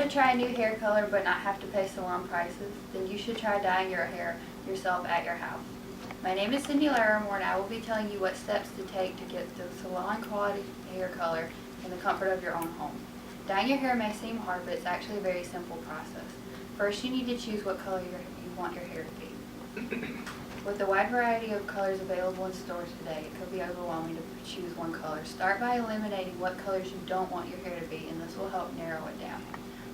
to try a new hair color but not have to pay salon prices? Then you should try dyeing your hair yourself at your house. My name is Cindy Larimore, and I will be telling you what steps to take to get the salon quality hair color in the comfort of your own home. Dyeing your hair may seem hard, but it's actually a very simple process. First, you need to choose what color you want your hair to be. With the wide variety of colors available in stores today, it could be overwhelming to choose one color. Start by eliminating what colors you don't want your hair to be, and this will help narrow it down.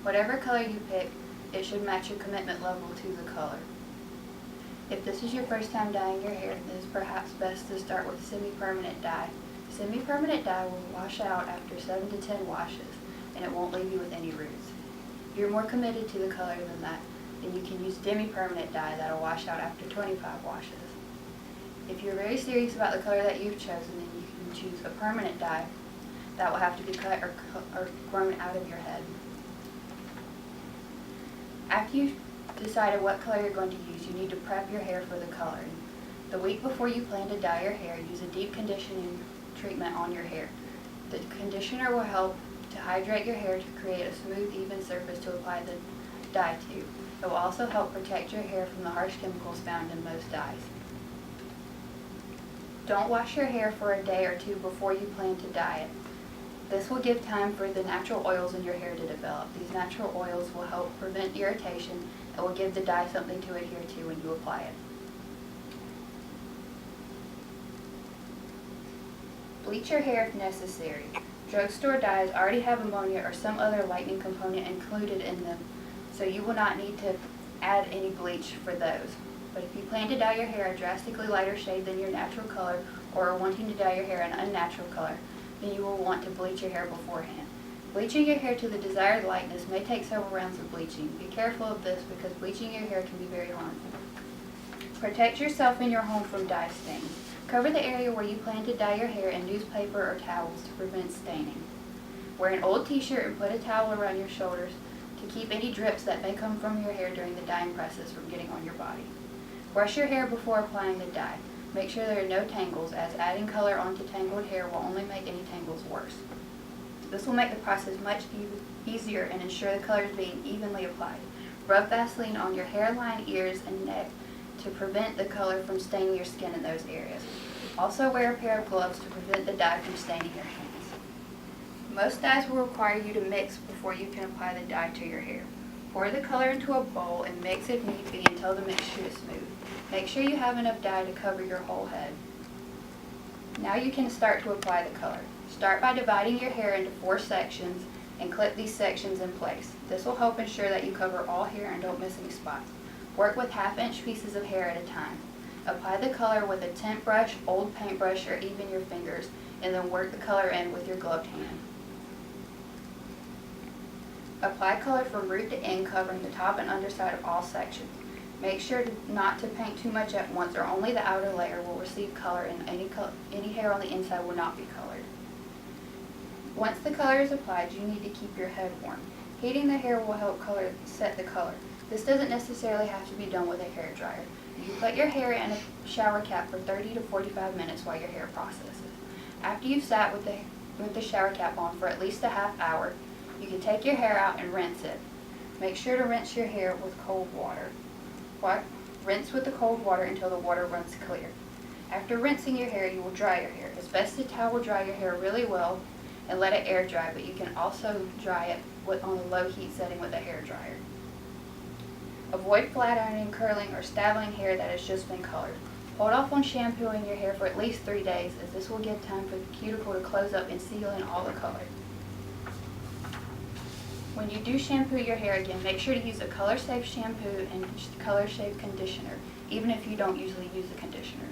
Whatever color you pick, it should match your commitment level to the color. If this is your first time dyeing your hair, it is perhaps best to start with semi-permanent dye. Semi-permanent dye will wash out after 7 to 10 washes, and it won't leave you with any roots. If you're more committed to the color than that, then you can use demi-permanent dye that will wash out after 25 washes. If you're very serious about the color that you've chosen, then you can choose a permanent dye that will have to be cut or grown out of your head. After you've decided what color you're going to use, you need to prep your hair for the coloring. The week before you plan to dye your hair, use a deep conditioning treatment on your hair. The conditioner will help to hydrate your hair to create a smooth, even surface to apply the dye to. It will also help protect your hair from the harsh chemicals found in most dyes. Don't wash your hair for a day or two before you plan to dye it. This will give time for the natural oils in your hair to develop. These natural oils will help prevent irritation and will give the dye something to adhere to when you apply it. Bleach your hair if necessary. Drugstore dyes already have ammonia or some other lightening component included in them, so you will not need to add any bleach for those. But if you plan to dye your hair a drastically lighter shade than your natural color, or are wanting to dye your hair an unnatural color, then you will want to bleach your hair beforehand. Bleaching your hair to the desired lightness may take several rounds of bleaching. Be careful of this because bleaching your hair can be very harmful. Protect yourself in your home from dye stains. Cover the area where you plan to dye your hair in newspaper or towels to prevent staining. Wear an old t-shirt and put a towel around your shoulders to keep any drips that may come from your hair during the dyeing process from getting on your body. Brush your hair before applying the dye. Make sure there are no tangles, as adding color onto tangled hair will only make any tangles worse. This will make the process much easier and ensure the color is being evenly applied. Rub Vaseline on your hairline, ears, and neck to prevent the color from staining your skin in those areas. Also wear a pair of gloves to prevent the dye from staining your hands. Most dyes will require you to mix before you can apply the dye to your hair. Pour the color into a bowl and mix if need be until the mixture is smooth. Make sure you have enough dye to cover your whole head. Now you can start to apply the color. Start by dividing your hair into 4 sections and clip these sections in place. This will help ensure that you cover all hair and don't miss any spots. Work with 1/2-inch pieces of hair at a time. Apply the color with a tint brush, old paintbrush, or even your fingers, and then work the color in with your gloved hand. Apply color from root to end, covering the top and underside of all sections. Make sure not to paint too much at once, or only the outer layer will receive color and any hair on the inside will not be colored. Once the color is applied, you need to keep your head warm. Heating the hair will help set the color. This doesn't necessarily have to be done with a hair dryer. You put your hair in a shower cap for 30 to 45 minutes while your hair processes. After you've sat with the shower cap on for at least a half hour, you can take your hair out and rinse it. Make sure to rinse your hair with cold water. Rinse with the cold water until the water runs clear. After rinsing your hair, you will dry your hair. It's best to towel dry your hair really well and let it air dry, but you can also dry it on a low heat setting with a hair dryer. Avoid flat ironing, curling, or styling hair that has just been colored. Hold off on shampooing your hair for at least 3 days, as this will give time for the cuticle to close up and seal in all the color. When you do shampoo your hair again, make sure to use a color-safe shampoo and color-safe conditioner, even if you don't usually use a conditioner.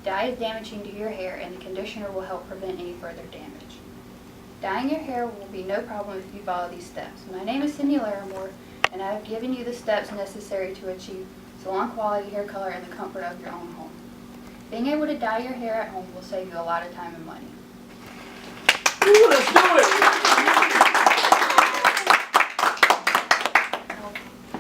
Dye is damaging to your hair, and the conditioner will help prevent any further damage. Dyeing your hair will be no problem if you follow these steps. My name is Cindy Larimore, and I have given you the steps necessary to achieve salon quality hair color in the comfort of your own home. Being able to dye your hair at home will save you a lot of time and money. Ooh, let's do it!